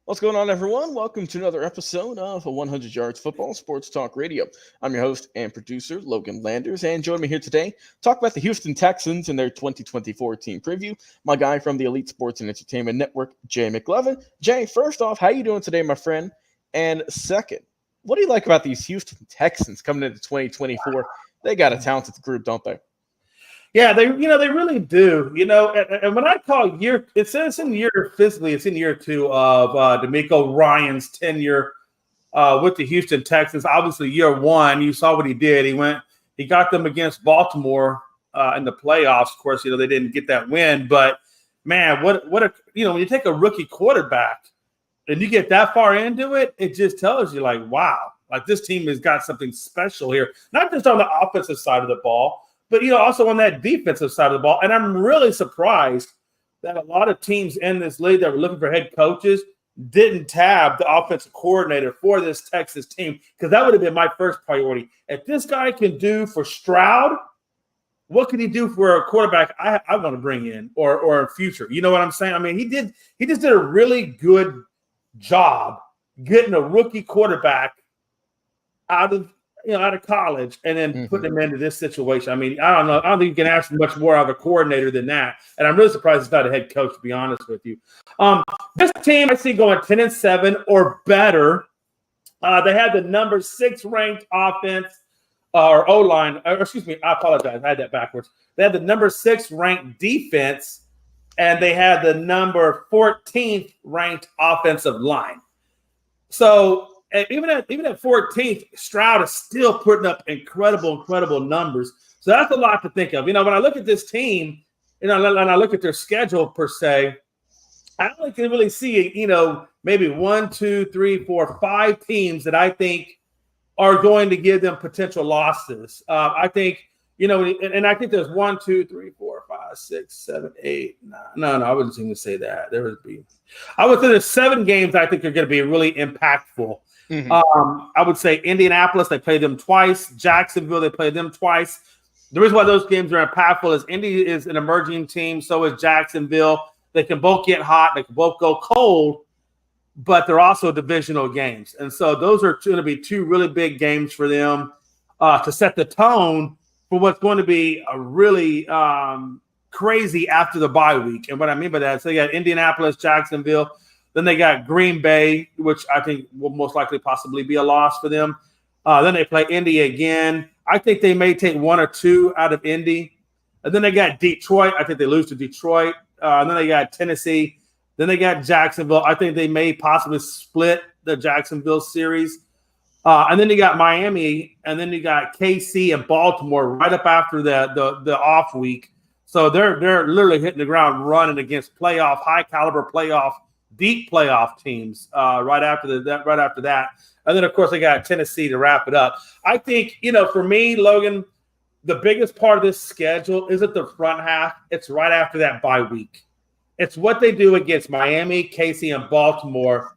What's going on, everyone? Welcome to another episode of 100 Yards Football Sports Talk Radio. I'm your host and producer, Logan Landers, and join me here today talk about the Houston Texans and their 2024 team preview. My guy from the Elite Sports and Entertainment Network, Jay McLovin. Jay, first off, how you doing today, my friend? And second, what do you like about these Houston Texans coming into 2024? They got a talented group, don't they? Yeah, they really do. And when I call year, it says in year physically, it's in year two of DeMeco Ryans' tenure with the Houston Texans. Obviously, year one, you saw what he did. He got them against Baltimore in the playoffs. Of course, they didn't get that win, but man, what a when you take a rookie quarterback and you get that far into it, it just tells you like, wow, like this team has got something special here. Not just on the offensive side of the ball, but also on that defensive side of the ball. And I'm really surprised that a lot of teams in this league that were looking for head coaches didn't tab the offensive coordinator for this Texas team, because that would have been my first priority. If this guy can do for Stroud, what can he do for a quarterback I want to bring in or in future? You know what I'm saying? I mean, he just did a really good job getting a rookie quarterback out of college and then putting him into this situation. I mean, I don't know. I don't think you can ask much more out of a coordinator than that. And I'm really surprised it's not a head coach, to be honest with you. This team I see going 10-7 or better. They had the number 6 ranked offense or O-line. Excuse me, I apologize. I had that backwards. They had the number 6 ranked defense, and they had the number 14th ranked offensive line. So even at 14th, Stroud is still putting up incredible numbers. So that's a lot to think of. When I look at this team, and I look at their schedule per se, I only can really see, maybe 1, 2, 3, 4, 5 teams that I think are going to give them potential losses. I think, and I think there's 1, 2, 3, 4, 5, 6, 7, 8, 9. No, I wouldn't even say that. I would say there's 7 games I think are going to be really impactful. I would say Indianapolis, they played them twice. Jacksonville, they played them twice. The reason why those games are impactful is Indy is an emerging team. So is Jacksonville. They can both get hot. They can both go cold, but they're also divisional games. And so those are going to be 2 really big games for them to set the tone for what's going to be a really crazy after the bye week. And what I mean by that, so they got Indianapolis, Jacksonville. Then they got Green Bay, which I think will most likely possibly be a loss for them. Then they play Indy again. I think they may take 1 or 2 out of Indy. And then they got Detroit. I think they lose to Detroit. And then they got Tennessee. Then they got Jacksonville. I think they may possibly split the Jacksonville series. And then you got Miami. And then you got KC and Baltimore right up after the off week. So they're literally hitting the ground running against high caliber deep playoff teams right after that. And then, of course, they got Tennessee to wrap it up. I think, for me, Logan, the biggest part of this schedule isn't the front half. It's right after that bye week. It's what they do against Miami, KC, and Baltimore,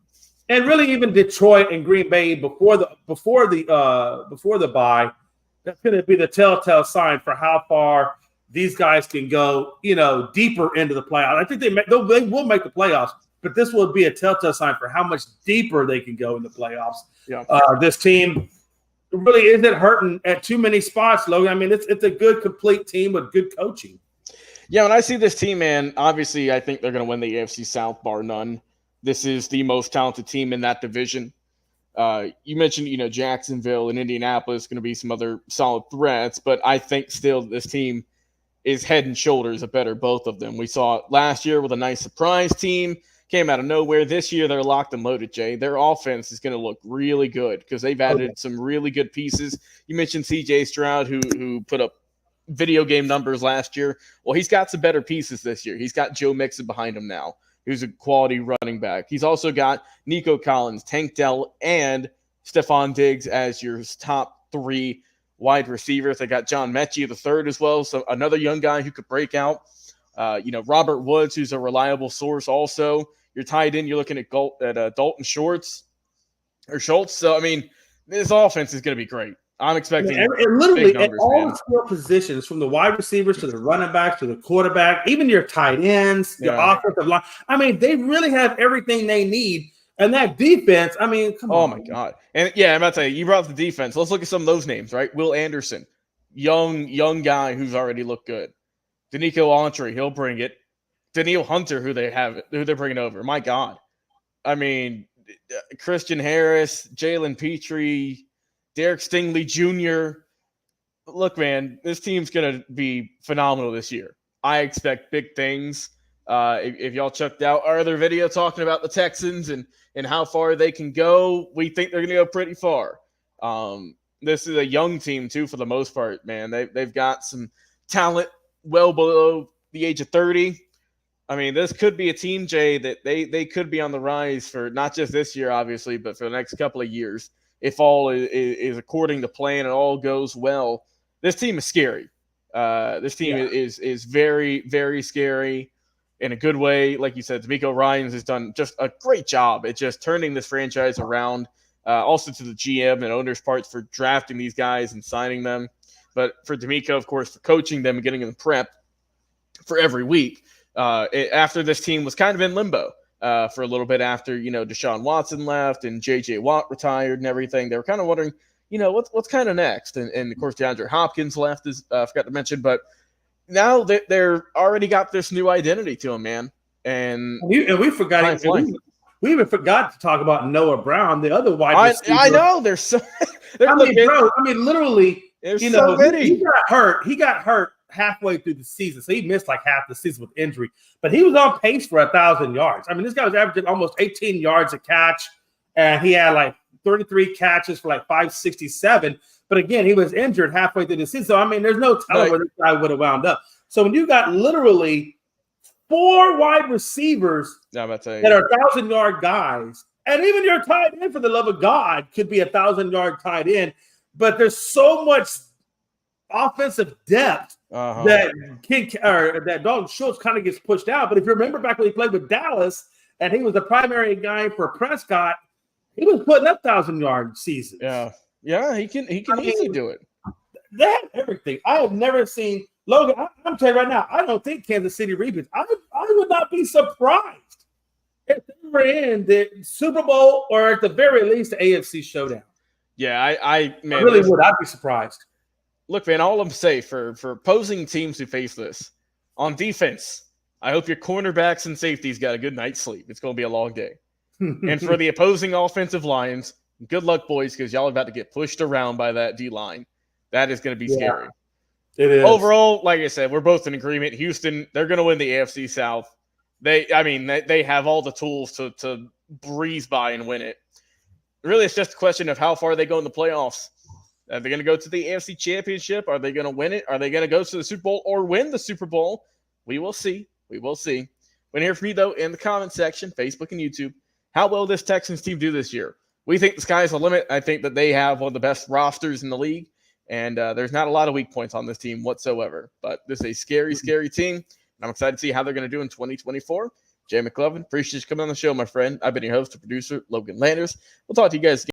and really even Detroit and Green Bay before the bye. That's going to be the telltale sign for how far these guys can go, deeper into the playoffs. I think they will make the playoffs. But this will be a telltale sign for how much deeper they can go in the playoffs. Yeah. This team really isn't hurting at too many spots, Logan. I mean, it's a good, complete team with good coaching. Yeah, when I see this team, man, obviously I think they're going to win the AFC South, bar none. This is the most talented team in that division. You mentioned, Jacksonville and Indianapolis going to be some other solid threats, but I think still this team is head and shoulders better, both of them. We saw it last year with a nice surprise team. Came out of nowhere. This year, they're locked and loaded, Jay. Their offense is going to look really good because they've added some really good pieces. You mentioned C.J. Stroud, who put up video game numbers last year. Well, he's got some better pieces this year. He's got Joe Mixon behind him now, who's a quality running back. He's also got Nico Collins, Tank Dell, and Stephon Diggs as your top 3 wide receivers. They got John Mechie the third as well, so another young guy who could break out. Robert Woods, who's a reliable source also. You're tied in. You're looking at Dalton Schultz. So, I mean, this offense is going to be great. I'm expecting literally at all the skill positions, from the wide receivers to the running backs to the quarterback, even your tight ends, your offensive line. I mean, they really have everything they need. And that defense, I mean, come on. Oh, my God. And, yeah, I'm about to tell you, you brought up the defense. Let's look at some of those names, right? Will Anderson, young guy who's already looked good. Danico Autry, he'll bring it. Daniil Hunter, who they're bringing over. My God. I mean, Christian Harris, Jalen Petrie, Derek Stingley Jr. Look, man, this team's going to be phenomenal this year. I expect big things. If y'all checked out our other video talking about the Texans and how far they can go, we think they're going to go pretty far. This is a young team, too, for the most part, man. They've got some talent well below the age of 30. I mean, this could be a team, Jay, that they could be on the rise for not just this year, obviously, but for the next couple of years. If all is according to plan and all goes well, this team is scary. This team is very, very scary in a good way. Like you said, DeMeco Ryans has done just a great job at just turning this franchise around. Also to the GM and owners' parts for drafting these guys and signing them. But for DeMeco, of course, for coaching them and getting them prep for every week. After this team was kind of in limbo for a little bit after, Deshaun Watson left and J.J. Watt retired and everything. They were kind of wondering, what's kind of next? And of course, DeAndre Hopkins left, I forgot to mention. But now they're already got this new identity to them, man. And we forgot. We even forgot to talk about Noah Brown, the other wide receiver. I know. They're so – literally, so many. He got hurt halfway through the season, so he missed like half the season with injury. But he was on pace for 1,000 yards. I mean, this guy was averaging almost 18 yards a catch, and he had like 33 catches for like 567. But again, he was injured halfway through the season. So, I mean, there's no telling where this guy would have wound up. So when you got literally 4 wide receivers that are 1,000-yard guys, and even your tight end, for the love of God, could be 1,000-yard tight end, but there's so much offensive depth that Dalton Schultz kind of gets pushed out. But if you remember back when he played with Dallas and he was the primary guy for Prescott, he was putting up 1,000-yard seasons. Yeah, he can easily do it. They have everything. I have never seen Logan. I'm telling you right now, I don't think Kansas City repeats. I would not be surprised if they were in the Super Bowl or at the very least the AFC showdown. Yeah, I really would. I'd be surprised. Look, man, all I'm saying for opposing teams who face this, on defense, I hope your cornerbacks and safeties got a good night's sleep. It's going to be a long day. And for the opposing offensive lines, good luck, boys, because y'all are about to get pushed around by that D-line. That is going to be scary. It is. Overall, like I said, we're both in agreement. Houston, they're going to win the AFC South. They have all the tools to breeze by and win it. Really, it's just a question of how far they go in the playoffs. Are they going to go to the AFC Championship? Are they going to win it? Are they going to go to the Super Bowl or win the Super Bowl? We will see. We will see. Want to hear from you, though, in the comment section, Facebook and YouTube. How will this Texans team do this year? We think the sky's the limit. I think that they have one of the best rosters in the league, and there's not a lot of weak points on this team whatsoever. But this is a scary, scary team, and I'm excited to see how they're going to do in 2024. Jay McLovin, appreciate you coming on the show, my friend. I've been your host and producer, Logan Landers. We'll talk to you guys again.